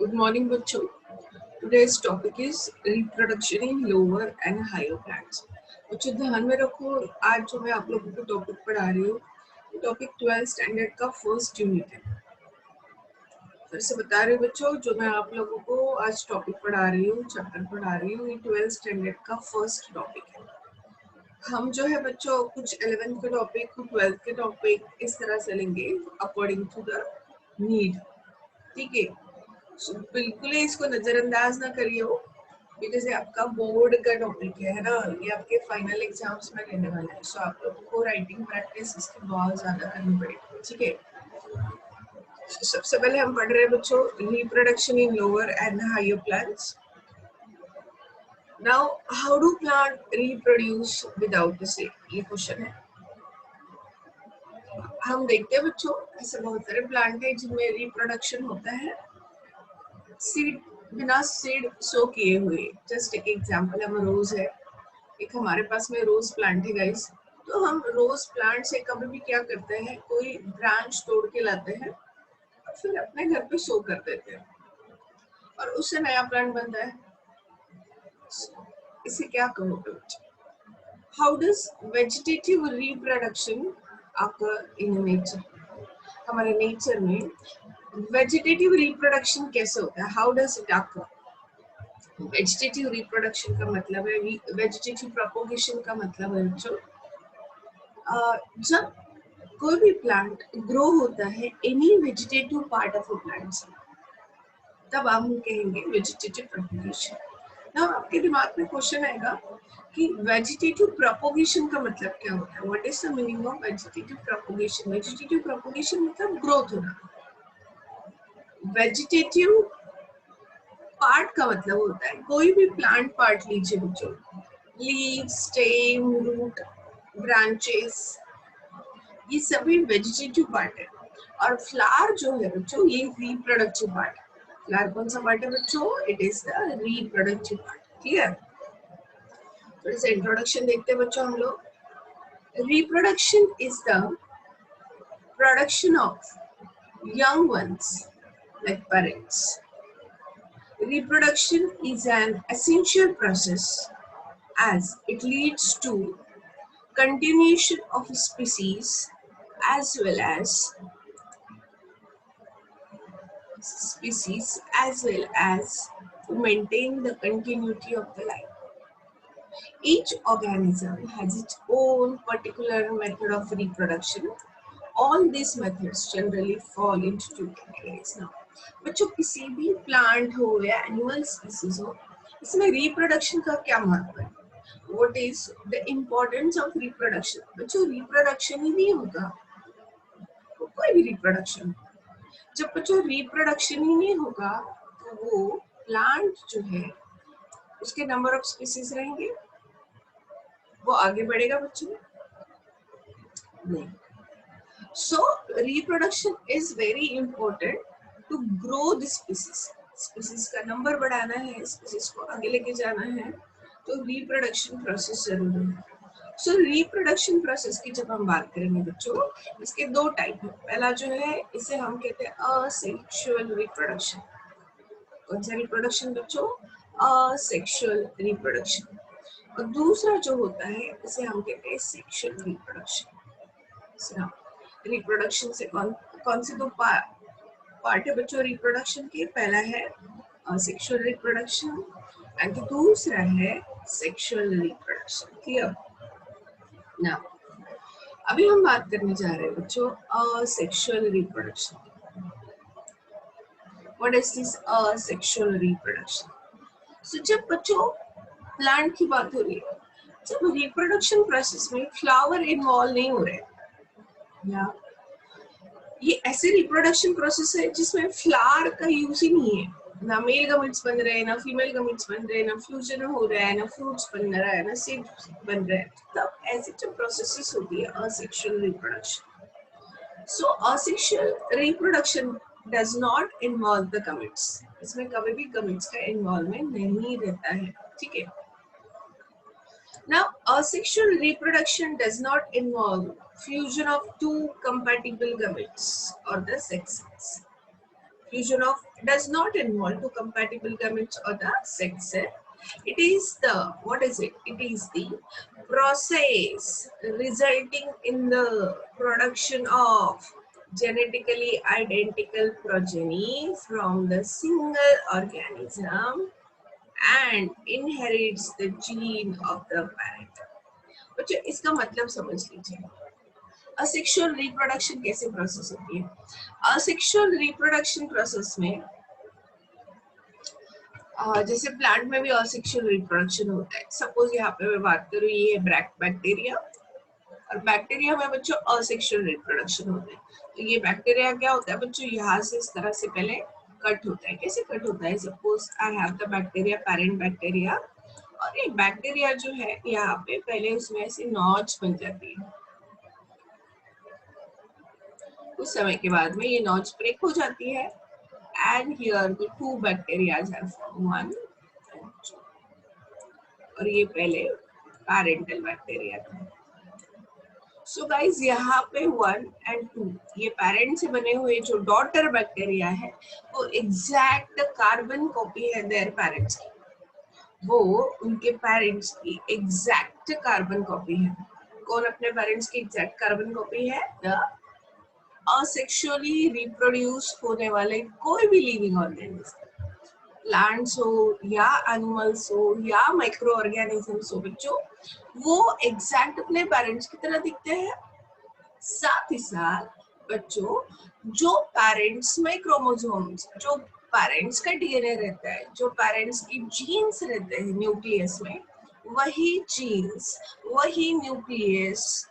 Good morning, बच्चों. Today's topic is reproduction in lower and higher plants. बच्चों ध्यान में रखो, आज जो मैं आप लोगों को टॉपिक पढ़ा रही हूँ, टॉपिक 12th स्टैंडर्ड का फर्स्ट यूनिट है. फिर से बता रही हूँ बच्चों, जो मैं आप लोगों को आज टॉपिक पढ़ा रही हूँ, चैप्टर पढ़ा रही हूँ, ये 12th स्टैंडर्ड का फर्स्ट टॉपिक है. हम जो है बच्चों कुछ 11th के टॉपिक, 12th के टॉपिक इस तरह से लेंगे अकॉर्डिंग टू द नीड. ठीक है, बिल्कुल ही इसको नजरअंदाज ना करिए हो, बिकॉज ये आपका बोर्ड का टॉपिक है ना, ये आपके फाइनल एग्जाम्स में रहने वाला है. सो आप लोगों को राइटिंग प्रैक्टिस इसकी बहुत ज्यादा करनी पड़ेगी. ठीक है, सबसे पहले हम पढ़ रहे हैं बच्चों reproduction in lower and higher plants. Now how do plant reproduce without the seed, ये क्वेश्चन है. हम देखते हैं बच्चों ऐसे बहुत सारे प्लांट है जिनमें रिप्रोडक्शन होता है सीड, बिना सीड सो किए हुए. जस्ट एक एग्जांपल हम रोज है, एक हमारे पास में रोज प्लांट है गाइस. तो हम रोज प्लांट से कभी भी क्या करते हैं, कोई ब्रांच तोड़ के लाते हैं और फिर अपने घर पे सो कर देते हैं और उससे नया प्लांट बनता है. इसे क्या कहोगे बच्चे? How does vegetative reproduction occur in nature? हमारे नेचर में वेजिटेटिव रिप्रोडक्शन कैसे होता है? How does it occur? Vegetative reproduction का मतलब है, वेजिटेटिव प्रोपोगेशन का मतलब है बच्चों, जब कोई भी प्लांट ग्रो होता है any vegetative part of a plant से, तब हम कहेंगे वेजिटेटिव प्रोपोगेशन. ना आपके दिमाग में क्वेश्चन आएगा कि वेजिटेटिव प्रोपोगेशन का मतलब क्या होता है? What is the meaning of vegetative propagation? Vegetative propagation मतलब ग्रोथ होना. वेजिटेटिव पार्ट का मतलब होता है कोई भी प्लांट पार्ट लीजिए बच्चों, लीव्स, स्टेम, रूट, ब्रांचेस, ये सभी वेजिटेटिव पार्ट है. और फ्लावर जो है बच्चों, ये रिप्रोडक्टिव पार्ट है. फ्लावर कौन सा पार्ट है बच्चों? It is the reproductive part. Clear? तो इस इंट्रोडक्शन देखते हैं बच्चों हम लोग. Reproduction is the production of young ones like parents. Reproduction is an essential process as it leads to continuation of species as well as to maintain the continuity of the life. Each organism has its own particular method of reproduction. All these methods generally fall into two categories. Now, बच्चों किसी भी plant हो या animal species हो, इसमें reproduction का क्या महत्व है? What is the importance of reproduction? बच्चों रिप्रोडक्शन ही नहीं होगा तो कोई भी रिप्रोडक्शन, जब बच्चों रिप्रोडक्शन ही नहीं होगा तो वो प्लांट जो है उसके नंबर ऑफ स्पीसीज रहेंगे, वो आगे बढ़ेगा बच्चों? नहीं. So reproduction is very important to grow the species. Species का नंबर बढ़ाना है, स्पीसीज को आगे लेके जाना है, तो रिप्रोडक्शन प्रोसेस जरूरी है. सो रिप्रोडक्शन प्रोसेस की जब हम बात करेंगे बच्चों, इसके दो टाइप है. पहला जो है इसे हम कहते हैं असेक्सुअल रिप्रोडक्शन. कौन सा रिप्रोडक्शन बच्चों? Asexual reproduction. और दूसरा जो होता है इसे हम कहते हैं सेक्सुअल रिप्रोडक्शन. रिप्रोडक्शन से कौन से दो पार्ट है बच्चों रिप्रोडक्शन के? पहला है सेक्सुअल रिप्रोडक्शन एंड दूसरा है सेक्सुअल रिप्रोडक्शन. क्लियर? नाउ अभी हम बात करने जा रहे हैं बच्चों sexual reproduction. What is this sexual reproduction? So जब बच्चों प्लांट की बात हो रही है, जब रिप्रोडक्शन प्रोसेस में फ्लावर इन्वॉल्व नहीं हो रहे, या ये ऐसे रिप्रोडक्शन प्रोसेस है जिसमें फ्लावर का यूज ही नहीं है, ना मेल गमीट्स बन रहे हैं, ना फीमेल गमीट्स बन रहे हैं, ना फ्यूजन हो रहा है, ना फ्रूट्स बन रहा है, ना सीड बन रहा है. तब ऐसी जो प्रोसेसेस होती है asexual reproduction. So asexual reproduction does not involve the gametes. इसमें कभी भी गमीट्स का इन्वॉल्वमेंट नहीं रहता है. ठीक है? Now, asexual reproduction does not involve fusion of two compatible gametes or the sexes. Fusion of does not involve two compatible gametes or the sex cell. It is the, what is it? It is the process resulting in the production of genetically identical progeny from the single organism and inherits the gene of the parent. बच्चों इसका मतलब समझ लीजिए, asexual reproduction कैसे process होती है। Asexual reproduction process में जैसे प्लांट में भी असेक्सुअल रिप्रोडक्शन होता है। सपोज यहाँ पे मैं बात करूँ, ये है बैक्टीरिया, और बैक्टीरिया में बच्चों असेक्सुअल रिप्रोडक्शन होता है। तो ये बैक्टीरिया क्या होता है बच्चों, यहाँ से इस तरह से पहले कट होता है। कैसे कट होता है, suppose I have the bacteria, parent bacteria, और ये बैक्टीरिया जो है यहाँ पे पहले उसमें ऐसी नॉच बन जाती है। कुछ समय के बाद में ये नॉच ब्रेक हो जाती है, and here the two bacteria are formed, one and two. और ये पहले parental बैक्टीरिया था। सो गाइज यहाँ पे 1 and 2 ये पेरेंट से बने हुए जो डॉटर बैक्टीरिया है वो एग्जैक्ट कार्बन कॉपी है देयर पेरेंट्स की, वो उनके पेरेंट्स की एग्जैक्ट कार्बन कॉपी है। कौन अपने पेरेंट्स की एग्जैक्ट कार्बन कॉपी है? द असेक्सुअली रिप्रोड्यूस होने वाले कोई भी लिविंग ऑर्गेनिज्म, प्लांट्स हो या एनिमल्स हो या माइक्रो ऑर्गेनिजम्स हो बच्चों, वो एग्जैक्ट अपने पेरेंट्स की तरह दिखते हैं। साथ ही साथ बच्चों जो पेरेंट्स में क्रोमोसोम्स, जो पेरेंट्स का डीएनए रहता है, जो पेरेंट्स की जीन्स रहते हैं न्यूक्लियस में, वही जीन्स, वही न्यूक्लियस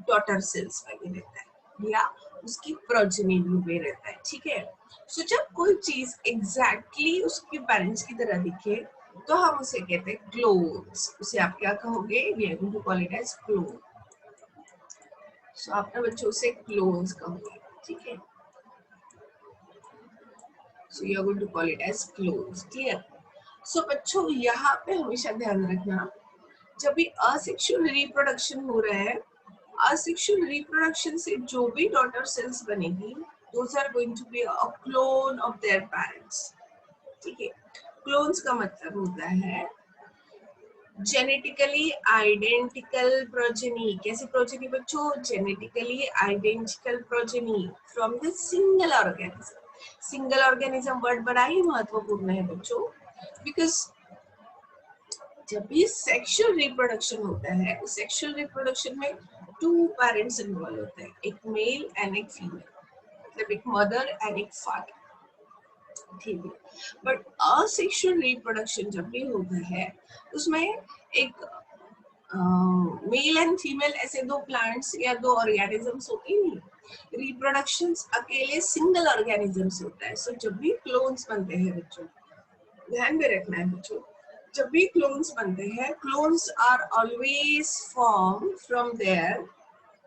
डॉटर सेल्स में भी रहता है या उसकी प्रोजेनी में रहता है। ठीक है, सो जब कोई चीज एग्जैक्टली उसके पेरेंट्स की तरह दिखे तो हम उसे कहते हैं क्लोन्स। उसे आप क्या कहोगे? We are going to call it as clone. So आप ना बच्चों से क्लोन्स कहोगे, ठीक है। So you are going to call it as clones, clear. So बच्चों यहाँ पे हमेशा ध्यान रखना, जब भी असेक्सुअल रिप्रोडक्शन हो रहा है, असेक्सुअल रिप्रोडक्शन से जो भी डॉटर सेल्स बनेगी those are going to be a clone of their parents। ठीक है, क्लोन्स का मतलब होता है जेनेटिकली आइडेंटिकल प्रोजेनी। कैसी प्रोजेनी बच्चों? Genetically identical progeny from the single organism. Single organism word बड़ा ही महत्वपूर्ण है बच्चों, बिकॉज जब भी सेक्सुअल रिप्रोडक्शन होता है, सेक्सुअल रिप्रोडक्शन में 2 पेरेंट्स इन्वॉल्व होते हैं, एक मेल एंड एक फीमेल, मतलब एक मदर एंड एक फादर। ठीक है, बट असेक्सुअल रिप्रोडक्शन जब भी होता है उसमें एक मेल एंड फीमेल ऐसे 2 प्लांट्स या 2 ऑर्गेनिजम्स होते नहीं, रिप्रोडक्शंस अकेले सिंगल ऑर्गेनिजम्स होता है। सो जब भी क्लोन्स बनते हैं बच्चों, ध्यान में रखना है बच्चों, जब भी क्लोन्स बनते हैं, clones are always form from their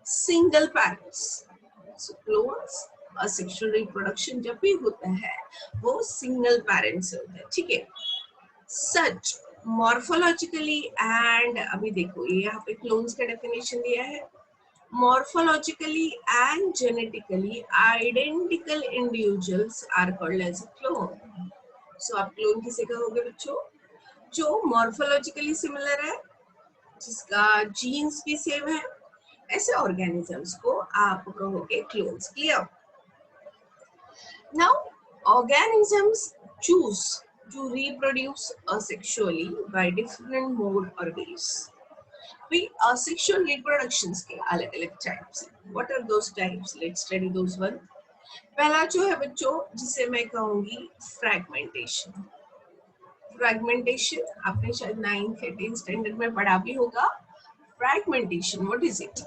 single parents. So clones asexual reproduction जब भी होता है वो सिंगल पेरेंट्स से होता है। ठीक है, सच मॉर्फोलॉजिकली एंड, अभी देखो ये यहाँ पे क्लोन्स का डेफिनेशन दिया है, morphologically and genetically identical individuals are called as a clone। So आप क्लोन किसे कहोगे बच्चों? जो मॉर्फोलॉजिकली सिमिलर है, जिसका जीन्स भी सेम है, ऐसे ऑर्गेनिजम्स को आप कहोगे clones. Clear? Now organisms choose to reproduce asexually by different mode or ways। We asexual reproductions के अलग अलग टाइप्स हैं। What are those types? Let's study those one। पहला जो है बच्चों, जिसे मैं कहूंगी फ्रैगमेंटेशन। फ्रैगमेंटेशन आपने शायद 9th या 10th स्टैंडर्ड में पढ़ा भी होगा। Fragmentation, what is it?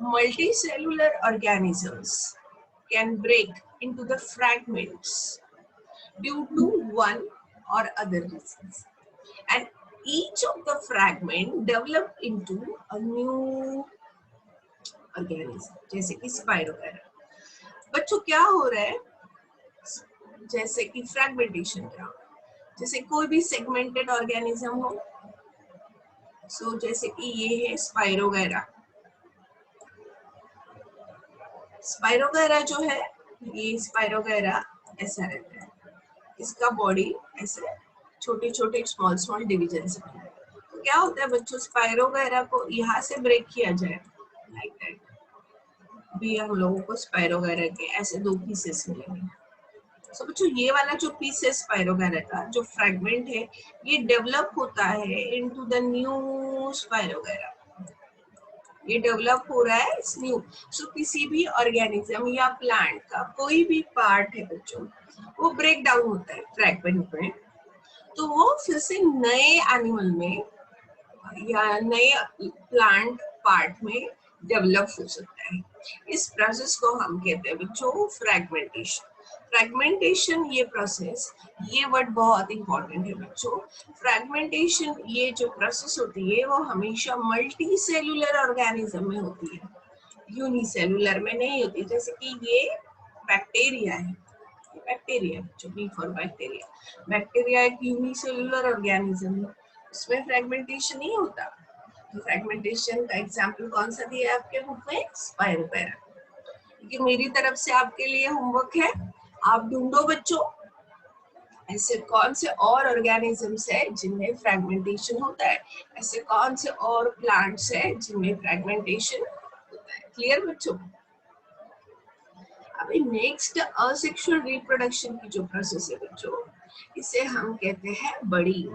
Multicellular organisms can break into the fragments due to one or other reasons, and each of the fragment develop into a new organism, जैसे कि स्पाइरोगैरा। बच्चों क्या हो रहा है, जैसे कि फ्रैगमेंटेशन क्या, जैसे कोई भी सेगमेंटेड ऑर्गेनिज्म हो, सो जैसे कि ये है स्पाइरोगैरा। स्पाइरोगैरा जो है, ये स्पाइरोगैरा ऐसा रहता है, इसका बॉडी ऐसे छोटे छोटे स्मॉल स्मॉल डिवीजन से बना है। तो क्या होता है बच्चों, स्पाइरोगैरा को यहाँ से ब्रेक किया जाए लाइक दैट, भी हम लोगों को स्पाइरोगैरा के ऐसे 2 पीसेस मिलेंगे। सो बच्चों ये वाला जो पीस है स्पाइरोगैरा का जो फ्रैगमेंट है, ये डेवलप होता है इनटू द न्यू स्पाइरोगैरा, ये डेवलप हो रहा है इस न्यू। सो किसी भी ऑर्गेनिज्म या प्लांट का कोई भी पार्ट है बच्चों, वो ब्रेक डाउन होता है फ्रैगमेंट में, तो वो फिर से नए एनिमल में या नए प्लांट पार्ट में डेवलप हो सकता है। इस प्रोसेस को हम कहते हैं बच्चों फ्रैगमेंटेशन। फ्रैगमेंटेशन ये प्रोसेस, ये वर्ड बहुत इंपॉर्टेंट है बच्चों। फ्रैगमेंटेशन ये जो प्रोसेस होती है वो हमेशा मल्टी सेलुलर ऑर्गेनिज्म में होती है, यूनिसेलुलर में नहीं होती। जैसे कि ये बैक्टीरिया है, बैक्टीरिया बच्चों, बी फॉर बैक्टीरिया, बैक्टीरिया एक यूनिसेलुलर ऑर्गेनिज्म है, उसमें फ्रैगमेंटेशन नहीं होता। तो फ्रैगमेंटेशन का एग्जांपल कौन सा दिया है आपके बुक में, स्पाइरोगैरा। क्योंकि मेरी तरफ से आपके लिए होमवर्क है, आप ढूंढो बच्चों ऐसे कौन से और ऑर्गेनिजम्स है जिनमें फ्रैगमेंटेशन होता है, ऐसे कौन से और प्लांट्स है जिनमें फ्रैगमेंटेशन होता है। क्लियर बच्चों? अभी नेक्स्ट असेक्सुअल रिप्रोडक्शन की जो प्रोसेस है बच्चों, इसे हम कहते हैं बडिंग।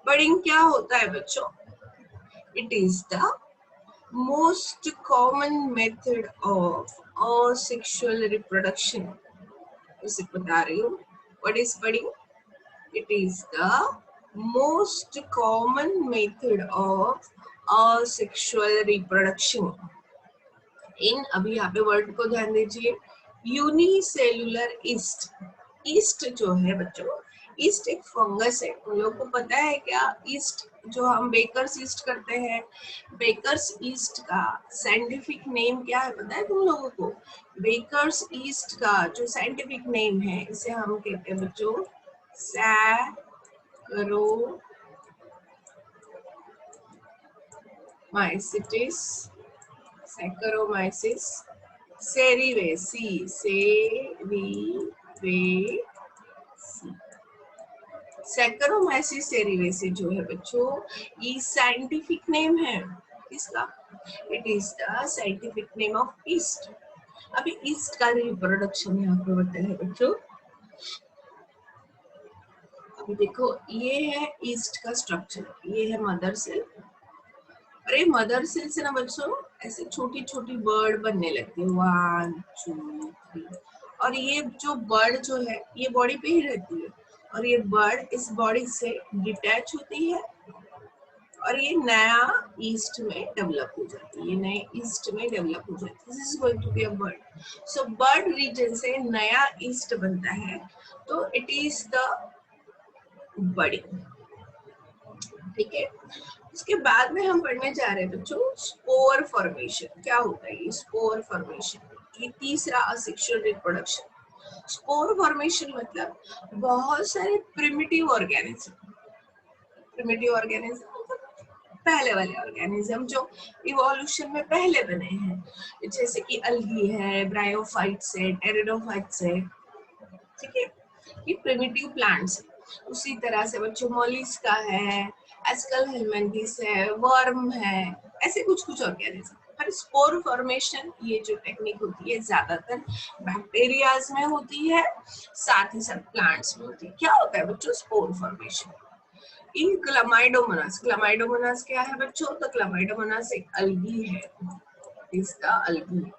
बडिंग क्या होता है बच्चों? It is the most common method of asexual reproduction. उसे बता रही हूँ, what is budding? It is the most common method of asexual reproduction. इन अभी यहाँ पे वर्ड को ध्यान दीजिए, यूनिसेलुलर ईस्ट। ईस्ट जो है बच्चों, ईस्ट एक फंगस है, उन लोगों को पता है क्या? ईस्ट जो हम बेकर्स ईस्ट करते हैं, बेकर्स ईस्ट का साइंटिफिक नेम क्या है पता है तुम लोगों को? बेकर्स ईस्ट का जो साइंटिफिक नेम है, इसे हम कहते हैं बच्चों सैकरोमाइसिस, सैकरोमाइसिस सेरीवेसी, सैकरोमाइसिस सेरीवेसी जो है बच्चों, ये साइंटिफिक नेम है इसका। It is the scientific name of east. अभी ईस्ट का रिप्रोडक्शन यहाँ पे होता है बच्चों। अभी देखो ये है ईस्ट का स्ट्रक्चर, ये है मदर सेल, अरे मदर सेल से ना बच्चों ऐसे छोटी छोटी बर्ड बनने लगती है, 1 2 3, और ये जो बर्ड जो है ये बॉडी पे ही रहती है, और ये बर्ड इस बॉडी से डिटैच होती है और ये नया ईस्ट में डेवलप हो जाती है, ये नए ईस्ट में डेवलप हो जाती है। This is going to be a bird. So bird region से नया ईस्ट बनता है, तो इट इज द बडिंग। ठीक है, उसके बाद में हम पढ़ने जा रहे हैं बच्चों स्पोर फॉर्मेशन। क्या होता है ये स्पोर फॉर्मेशन? ये तीसरा असेक्सुअल रिप्रोडक्शन। स्पोर फॉर्मेशन मतलब बहुत सारे प्रिमिटिव ऑर्गेनिज्म, प्रिमिटिव ऑर्गेनिज्म पहले वाले ऑर्गेनिज्म जो इवोल्यूशन में पहले बने हैं, जैसे कि अलगी है, ब्रायोफाइट्स है, टेरिडोफाइट्स है, ठीक है, ये प्रिमिटिव प्लांट्स है। उसी तरह से बच्चों मोलिस्का है, एस्कल हेलमेंथिस है, वर्म है, ऐसे कुछ कुछ ऑर्गेनिज्म। पर स्पोर फॉर्मेशन ये जो टेक्निक होती है ज्यादातर बैक्टीरियाज में होती है, साथ ही साथ प्लांट्स में होती है। क्या होता है बच्चों स्पोर फॉर्मेशन? इन क्लामाइडोमोनास, क्लामाइडोमोनास क्या है बच्चों? तो क्लामाइडोमोनास एक अलगी है, इसका अलगी।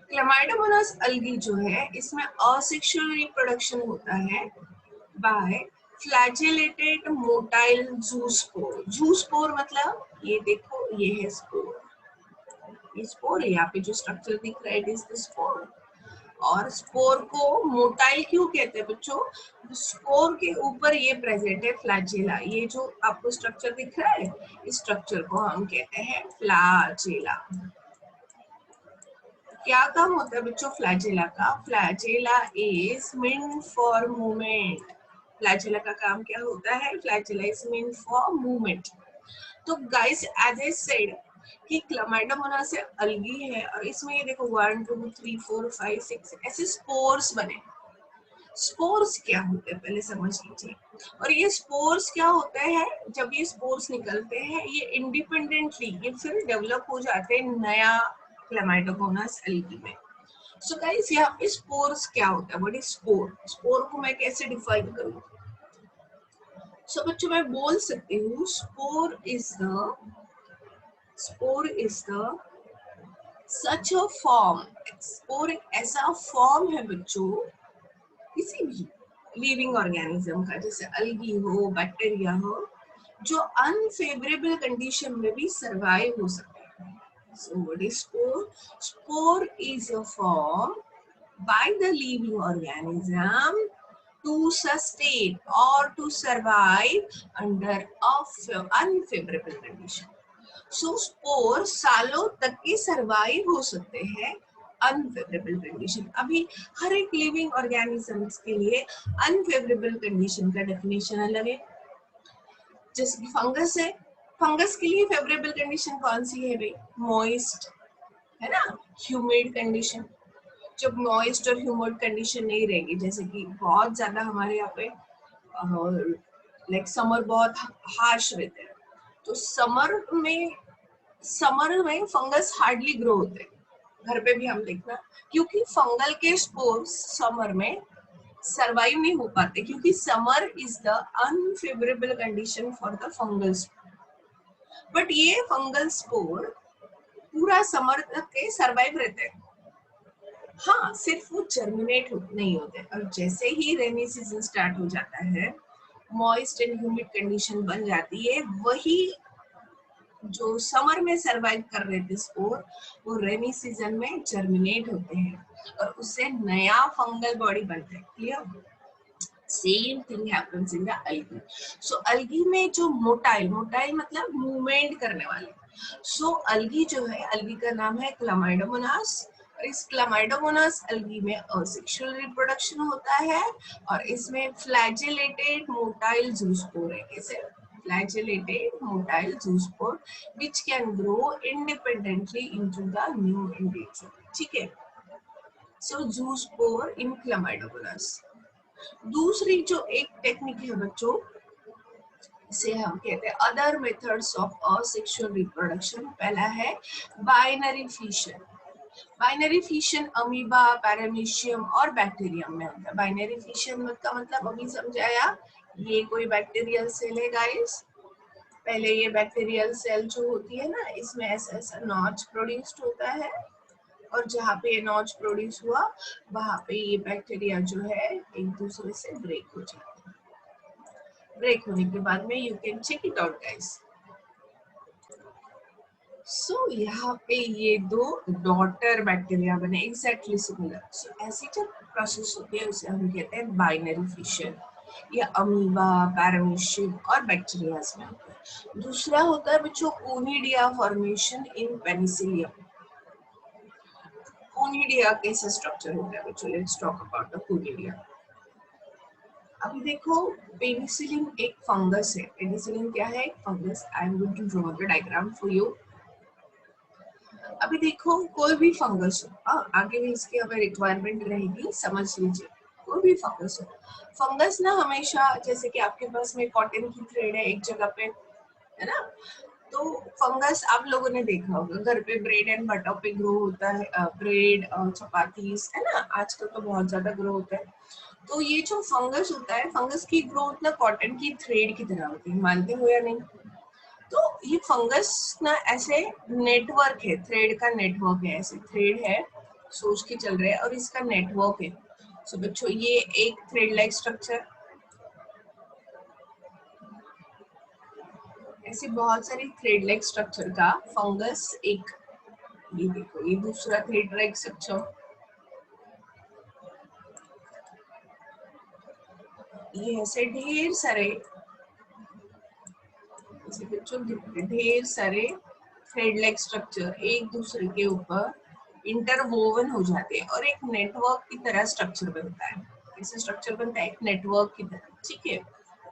क्लामाइडोमोनास अलगी जो है इसमें असेक्सुअल रिप्रोडक्शन होता है बाय फ्लैजेलेटेड मोटाइल ज़ूस्पोर। ज़ूस्पोर मतलब ये देखो ये है स्पोर, ये स्पोर यहाँ पे जो स्ट्रक्चर दिख रहा है इट इज द स्पोर। और स्पोर को मोटाइल क्यों कहते हैं बच्चों? स्पोर के ऊपर ये प्रेजेंट है फ्लैजेला, ये जो आपको स्ट्रक्चर दिख रहा है इस स्ट्रक्चर को हम कहते हैं फ्लैजेला। क्या काम होता है बच्चों फ्लैजेला का? Flagella is mean for movement. Flagella का काम क्या होता है? Flagella is mean for movement. तो गाइस एज आई सेड कि क्लामाइडोमोनास से अलगी है और इसमें ये देखो 1 2 3 4 5 6 ऐसे स्पोर्स बने। स्पोर्स क्या होते हैं पहले समझ लीजिए। और ये स्पोर्स क्या होते हैं, जब ये स्पोर्स निकलते हैं ये इंडिपेंडेंटली ये फिर डेवलप हो जाते हैं नया क्लामाइडोमोनास एल्गी में। सो गाइस यहाँ पे स्पोर्स क्या होता है, व्हाट इज स्पोर? स्पोर को मैं कैसे डिफाइन करूँ? सो बच्चों मैं बोल सकती हूँ spore is the such a form. Spore एक ऐसा फॉर्म है बच्चों किसी भी लिविंग ऑर्गेनिज्म का, जैसे अलगी हो, बैक्टीरिया हो, जो अनफेवरेबल कंडीशन में भी सरवाइव हो सकते हैं। So what is spore? Spore is a form by the living organism to sustain or to survive under unfavorable condition. So spore सालों तक के सरवाइव हो सकते हैं अनफेवरेबल कंडीशन। अभी हर एक लिविंग ऑर्गेनिजम्स के लिए अनफेवरेबल कंडीशन का डेफिनेशन अलग है। जैसे कि फंगस है, फंगस के लिए फेवरेबल कंडीशन कौन सी है भाई? मॉइस्ट, है ना, ह्यूमिड कंडीशन। जब मॉइस्ट और ह्यूमिड कंडीशन नहीं रहेगी, जैसे कि बहुत ज्यादा हमारे यहाँ पे लाइक समर बहुत हार्श रहते हैं, तो समर में फंगस हार्डली ग्रो होते हैं। घर पे भी हम देखना, क्योंकि फंगल के स्पोर्स समर में सरवाइव नहीं हो पाते, क्योंकि summer is the unfavourable condition for the fungal spore. But ये फंगल स्पोर पूरा समर तक के सरवाइव रहते हैं। हाँ, सिर्फ वो जर्मिनेट नहीं होते, और जैसे ही रेनी सीजन स्टार्ट हो जाता है, मॉइस्ट एंड ह्यूमिड कंडीशन बन जाती है, वही जो समर में सरवाइव कर रहे थे स्पोर, वो रेनी सीजन में जर्मिनेट होते हैं और उससे नया फंगल बॉडी बनता है। Clear? Same thing happens in the algae. So algae में जो मोटाइल मतलब मूवमेंट करने वाले, सो अलगी जो है, अलगी का नाम है क्लामाइडोमोनास। इस क्लामाइडोमोनास अलगी में असेक्सुअल रिप्रोडक्शन होता है और इसमें फ्लैजेलेटेड मोटाइल जूस्पोर है। कैसे? Flagellated motile zoospore which can grow independently into the new individual। ठीक है? सो जूस्पोर इन क्लामाइडोमोनास। दूसरी जो एक टेक्निक है बच्चों, इसे हम कहते हैं other methods of asexual reproduction. पहला है binary fission. Binary fission amoeba, paramecium और बैक्टीरियम में होता है। बाइनरी फिशन का मतलब अभी समझाया, ये कोई बैक्टीरियल सेल है गाइस। पहले ये बैक्टीरियल सेल जो होती है ना, इसमें ऐसा ऐसा नॉच प्रोड्यूस्ड होता है, और जहाँ पे ये नॉच प्रोड्यूस हुआ वहां पे ये बैक्टीरिया जो है एक दूसरे से ब्रेक हो जाते हैं। ब्रेक होने के बाद में you can check it out guys. So यहाँ पे ये दो डॉटर बैक्टीरिया बने एग्जैक्टली सिमिलर। सो ऐसी जब प्रोसेस होती है उसे हम कहते हैं बाइनरी फिशन। या अमीबा, पैरामीशियम और बैक्टीरिया में होता है। दूसरा होता है बच्चों conidia formation in penicillium. Conidia कैसा स्ट्रक्चर होता है बच्चों? Let's talk about the conidia. अभी देखो, पेनिसिलिन एक फंगस है। पेनिसिलिन क्या है? एक fungus. I am going to draw the diagram for you. अभी देखो, कोई भी फंगस हो, आगे भी इसकी हमें रिक्वायरमेंट रहेगी, समझ लीजिए। कोई भी फंगस हो, फंगस ना हमेशा, जैसे कि आपके पास में कॉटन की थ्रेड है एक जगह पे, है ना, तो फंगस आप लोगों ने देखा होगा घर पे ब्रेड एंड बटर पे ग्रो होता है। ब्रेड और चपातीस, है ना, आजकल तो बहुत ज्यादा ग्रो होता है। तो ये जो फंगस होता है, फंगस की ग्रोथ ना कॉटन की थ्रेड की तरह होती है, मानते हो या नहीं? तो ये फंगस ना ऐसे नेटवर्क है, थ्रेड का नेटवर्क है, ऐसे थ्रेड है, सोच के चल रहे हैं, और इसका नेटवर्क है। सो बच्चों ये एक थ्रेड लाइक स्ट्रक्चर, ऐसे बहुत सारी थ्रेड लाइक स्ट्रक्चर का फंगस एक, ये देखो ये दूसरा थ्रेड लाइक स्ट्रक्चर, ये ऐसे ढेर सारे, बच्चों ढेर सारे थ्रेड लाइक स्ट्रक्चर एक दूसरे के ऊपर इंटरवोवन हो जाते हैं और एक नेटवर्क की तरह स्ट्रक्चर बनता है। ऐसे स्ट्रक्चर बनता है एक नेटवर्क की तरह। ठीक है?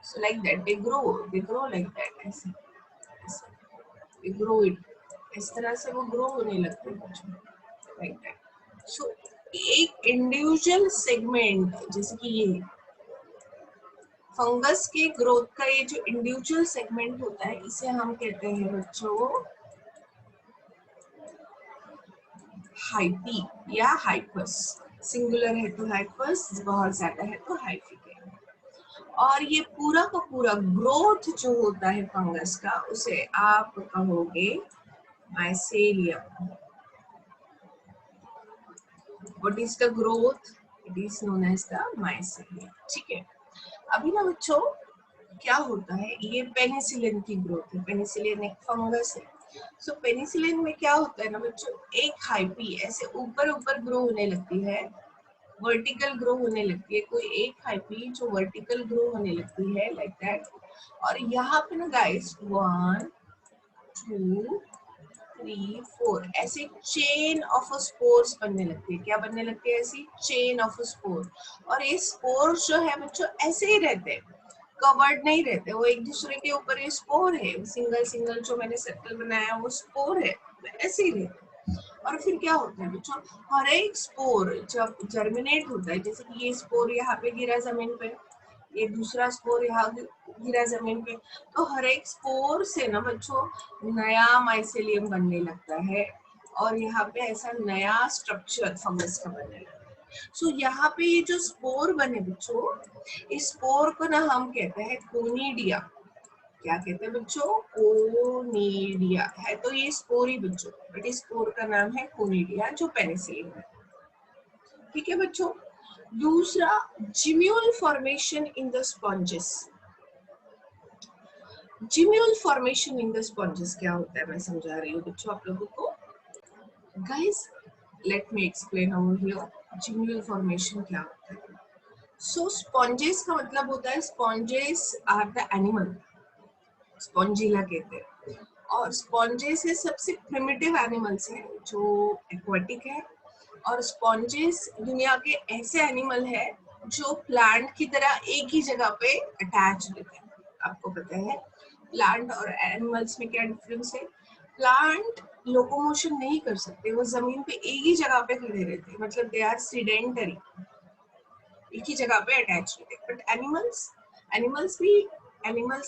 So like that they grow like that, ऐसे दे ग्रो इट। इस तरह से वो ग्रो होने लगते हैं बच्चों, राइट। सो एक इंडिविजुअल सेगमेंट, जैसे कि ये फंगस के ग्रोथ का ये जो इंडिविजुअल सेगमेंट होता है, इसे हम कहते हैं बच्चों हाइपी या हाइपस। सिंगुलर है तो हाइपस, बहुत ज्यादा है तो हाइफी के। और ये पूरा का पूरा ग्रोथ जो होता है फंगस का, उसे आप कहोगे mycelium. What is the growth? It is known as the mycelium. ठीक है, अभी ना बच्चों क्या होता है, ये पेनिसिलिन की ग्रोथ है। पेनिसिलिन एक फंगस है। सो पेनिसिलिन में क्या होता है ना बच्चों, एक हाइपी ऐसे ऊपर ऊपर ग्रो होने लगती है, वर्टिकल ग्रो होने लगती है। कोई एक हाइपी जो वर्टिकल ग्रो होने लगती है, लाइक दैट। और यहाँ पे ना गाइस 1 2 3 4 ऐसे चेन ऑफ स्पोर्स बनने लगती है। क्या बनने लगती है? ऐसी चेन ऑफ स्पोर। और ये स्पोर्स जो है बच्चों ऐसे ही रहते हैं, कवर्ड नहीं रहते, वो एक दूसरे के ऊपर ये स्पोर है। सिंगल सिंगल जो मैंने सर्कल बनाया वो स्पोर है, ऐसे ही रहते। और फिर क्या होता है बच्चों, हर एक स्पोर जब जर्मिनेट होता है, जैसे कि ये स्पोर यहाँ पे गिरा जमीन पे, ये दूसरा स्पोर यहाँ गिरा जमीन पे, तो हर एक स्पोर से ना बच्चों नया माइसेलियम बनने लगता है। और यहाँ पे ऐसा नया स्ट्रक्चर फंगस का बनने लगता है। सो यहाँ पे ये जो स्पोर बने बच्चों, इस स्पोर को ना हम कहते हैं कोनिडिया। क्या कहते हैं बच्चों? कोनिडिया है तो ये स्पोर ही बच्चों, बट इस स्पोर का नाम है कोनिडिया, जो पेनिसिलिन है। ठीक है बच्चों। दूसरा, gemmule formation in the sponges. Gemmule formation in the sponges क्या होता है, मैं समझा रही हूँ बच्चों आप लोगों को। Guys let me explain over here gemmule formation क्या होता है। सो स्पॉन्जेस का मतलब होता है, sponges are the animal, spongilla कहते हैं। और स्पॉन्जेस है सबसे प्रिमिटिव एनिमल्स हैं जो एक्वाटिक है। और स्पॉन्जेस दुनिया के ऐसे एनिमल है जो प्लांट की तरह एक ही जगह पे अटैच रहते हैं। आपको पता है प्लांट और एनिमल्स में क्या डिफरेंस है? प्लांट लोकोमोशन नहीं कर सकते, वो जमीन पे एक ही जगह पे खड़े रहते हैं, मतलब दे आर सीडेंटरी, एक ही जगह पे अटैच रहते हैं। बट एनिमल्स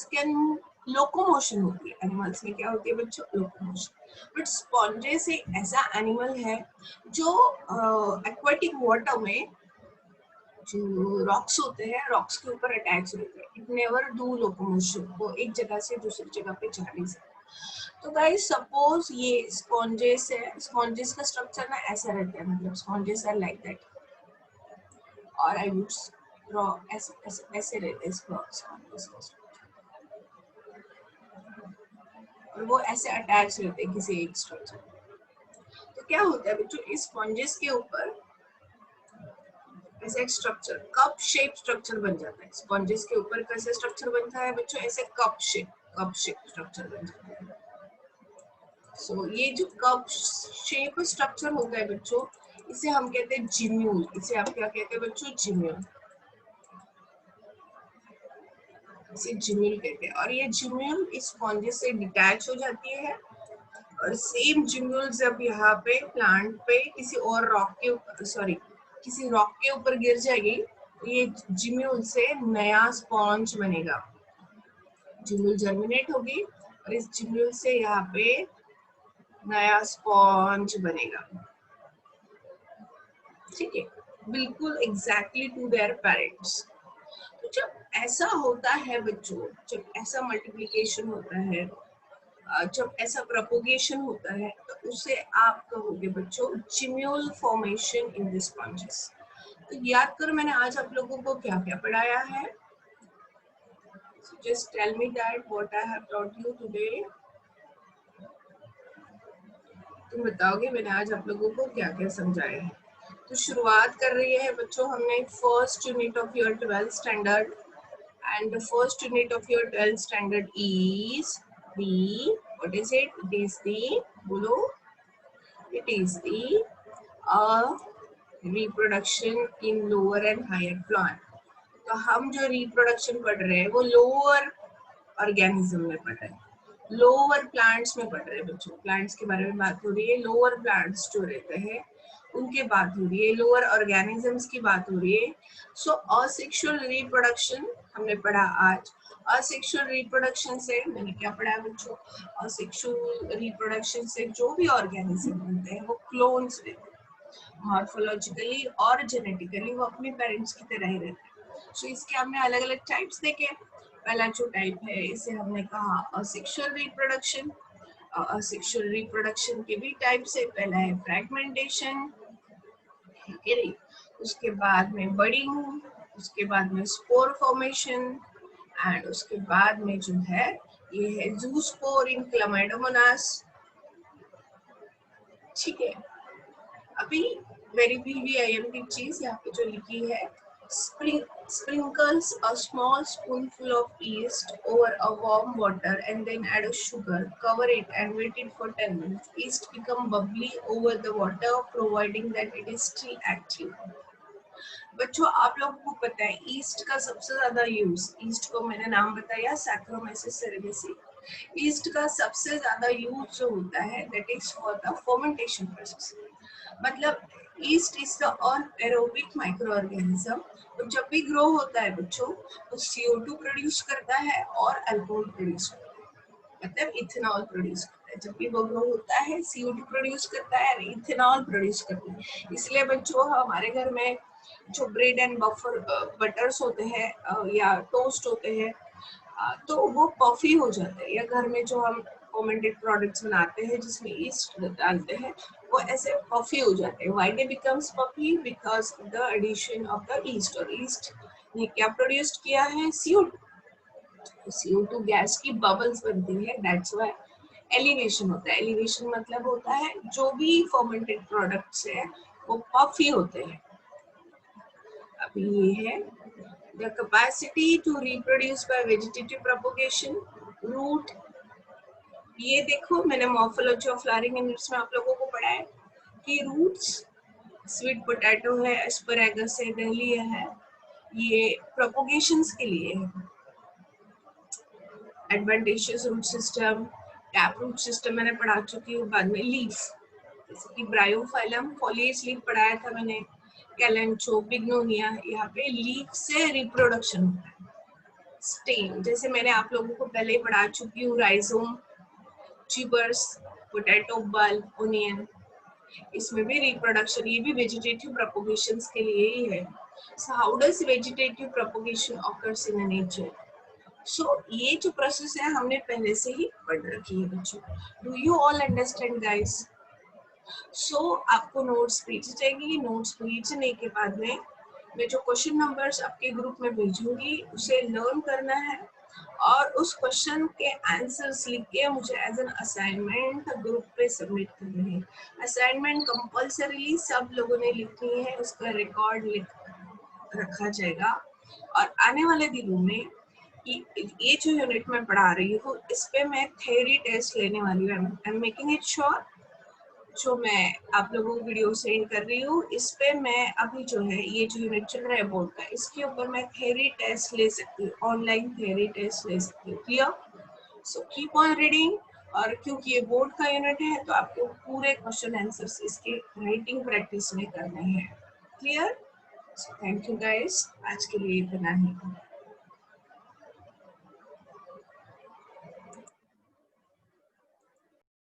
कैन लोकोमोशन होती है। एनिमल्स में क्या होती है बच्चों? लोकोमोशन। बट स्पॉन्जेस एक ऐसा एनिमल है जो एक्वाटिक वाटर में जो रॉक्स होते हैं, रॉक्स के ऊपर अटैच रहते हैं। इट नेवर डू लोकोमोशन, वो एक जगह से दूसरी जगह पे जा नहीं सकते। तो गाइस सपोज ये स्पॉन्जेस है, स्पॉन्जेस का स्ट्रक्चर ना ऐसा रहता है, मतलब स्पॉन्जेस आर लाइक दैट। और आई वुड ड्रॉ ऐसे ऐसे ऐसे रहते हैं स्पॉन्जेस, और वो ऐसे अटैच रहते हैं किसी एक स्ट्रक्चर। तो क्या होता है बच्चों, इस स्पॉन्जेस के ऊपर ऐसे एक स्ट्रक्चर, कप शेप स्ट्रक्चर बन जाता है। स्पॉन्जेस के ऊपर कैसे स्ट्रक्चर बनता है बच्चों? ऐसे कप शेप स्ट्रक्चर बन जाता है। सो ये जो कप शेप स्ट्रक्चर होता है बच्चों, इसे हम कहते हैं जिम्यूल। इसे आप क्या कहते हैं बच्चों? जिम्यूल। इसे जिम्यूल कहते हैं। और ये जिम्यूल इस स्पॉन्जेस से डिटैच हो जाती है। और सेम जिम्यूल जब यहाँ पे प्लांट पे किसी और रॉक के ऊपर, सॉरी किसी रॉक के ऊपर गिर जाएगी, तो ये जिम्यूल से नया स्पॉन्ज बनेगा। जिम्यूल जर्मिनेट होगी और इस जिम्यूल से यहाँ पे नया स्पॉन्ज बनेगा। ठीक है, बिल्कुल एग्जैक्टली टू देयर पेरेंट्स। तो जब ऐसा होता है बच्चों, जब ऐसा मल्टीप्लिकेशन होता है, जब ऐसा प्रोपोगेशन होता है, तो उसे आप कहोगे बच्चों जिम्यूल फॉर्मेशन इन द स्पॉन्जेस। तो याद करो मैंने आज आप लोगों को क्या क्या पढ़ाया है। So just tell me that what I have taught you today. तुम बताओगे मैंने आज आप लोगों को क्या क्या समझाया है। तो शुरुआत कर रही है बच्चों हमने first unit of your 12th standard. And the first unit of your 12th standard is the, what is it? It is the, bolo, it is the reproduction in lower and higher plant. तो हम जो reproduction पढ़ रहे हैं वो lower organism में पढ़ रहे हैं। लोअर प्लांट्स में पढ़ रहे हैं बच्चों, प्लांट्स के बारे में बात हो रही है। लोअर प्लांट्स जो रहते हैं उनके बात हो रही है, लोअर ऑर्गेनिजम्स की बात हो रही है। सो असेक्सुअल रिप्रोडक्शन हमने पढ़ा आज। असेक्सुअल रिप्रोडक्शन से मैंने क्या पढ़ा है बच्चों, असेक्सुअल रिप्रोडक्शन से जो भी ऑर्गेनिज्म बनते हैं वो क्लोन्स रहते हैं, मॉर्फोलॉजिकली और जेनेटिकली वो अपने पेरेंट्स की तरह ही रहते हैं। सो इसके हमने अलग अलग टाइप्स देखे। पहला जो टाइप है इसे हमने कहा असेक्सुअल रिप्रोडक्शन। असेक्सुअल रिप्रोडक्शन के भी टाइप्स है, पहला है फ्रैगमेंटेशन, ठीक है नहीं, उसके बाद में बडिंग, उसके बाद में स्पोर फॉर्मेशन, एंड उसके बाद में जो है ये है जूस्पोर इन क्लामाइडोमोनास, ठीक है। अभी वेरी वीवीआईएम की चीज यहाँ पे जो लिखी है, sprinkles a small spoonful of yeast over a warm water and then add a sugar, cover it and wait it for 10 minutes. Yeast become bubbly over the water, providing that it is still active. बच्चों आप लोगों को पता है east का सबसे ज्यादा use, east को मैंने नाम बताया सैक्रोमाइसिस सेरेनेसी, ईस्ट का सबसे ज्यादा यूज जो होता है that is for the fermentation process. मतलब yeast is the aerobic micro organism, तो जब भी ग्रो होता है बच्चों तो CO2 प्रोड्यूस करता है और अल्कोहल प्रोड्यूस करता है, मतलब इथेनॉल प्रोड्यूस करता है। जब भी वो ग्रो होता है CO2 प्रोड्यूस करता है और इथेनॉल प्रोड्यूस करता है। इसलिए बच्चों हमारे घर में जो ब्रेड एंड बटर्स होते हैं या टोस्ट होते हैं तो वो पफी हो जाते हैं, या घर में जो हम फर्मेंटेड प्रोडक्ट्स बनाते हैं जिसमें ईस्ट डालते हैं वो ऐसे पफी हो जाते हैं। Why they becomes puffy? Because the addition of the yeast. और ईस्ट ने क्या प्रोड्यूस किया है? CO2 गैस की बबल्स बनती है, दैट्स व्हाई एलिवेशन होता है। एलिवेशन मतलब होता है जो भी फर्मेंटेड प्रोडक्ट्स है वो पफी होते हैं। अभी ये है the capacity to reproduce by vegetative propagation, root। ये देखो मैंने मॉर्फोलॉजी ऑफ फ्लावरिंग यूनिट्स में आप लोगों को पढ़ा है कि रूट्स, स्वीट पोटैटो है, एस्पैरागस है, डहलिया है, ये प्रोपोगेशंस के लिए है। Adventitious root system, tap root system मैंने पढ़ा चुकी हूँ। बाद में लीफ, जैसे कि ब्रायोफाइलम, फॉलिएज लीफ पढ़ाया था मैंने, कैलेंचो, बिग्नोनिया, यहाँ पे लीफ से रिप्रोडक्शन होता है। स्टेम, जैसे मैंने आप लोगों को पहले पढ़ा चुकी हूँ, rhizome, tubers, potato bulb, onion, इसमें भी रिप्रोडक्शन, ये भी वेजिटेटिव प्रोपोगेशंस के लिए ही है। So how does vegetative propagation occurs in nature? So ये जो प्रोसेस है हमने पहले से ही पढ़ रखी है बच्चों। Do you all understand guys? So आपको नोट्स भेजी जाएगी, नोट्स भेजने के बाद में मैं जो क्वेश्चन नंबर्स आपके ग्रुप में भेजूंगी उसे लर्न करना है और उस क्वेश्चन के आंसर्स लिख के मुझे एज एन असाइनमेंट ग्रुप पे सबमिट करने हैं। असाइनमेंट कंपल्सरीली सब लोगों ने लिखनी है, उसका रिकॉर्ड लिख रखा जाएगा। और आने वाले दिनों में ये जो यूनिट में पढ़ा रही हूँ इस पे मैं थ्योरी टेस्ट लेने वाली हूँ। I am making it sure. जो मैं आप लोगों को वीडियो सेंड कर रही हूँ इस पे मैं अभी जो है ये जो यूनिट चल रहा है बोर्ड का, इसके ऊपर मैं थ्योरी टेस्ट ले सकती हूँ, ऑनलाइन थ्योरी टेस्ट ले सकती हूँ। Clear? So keep on reading. और क्योंकि ये बोर्ड का यूनिट है तो आपको पूरे क्वेश्चन आंसर्स इसके राइटिंग प्रैक्टिस में करने हैं। Clear? So thank you guys, आज के लिए इतना ही।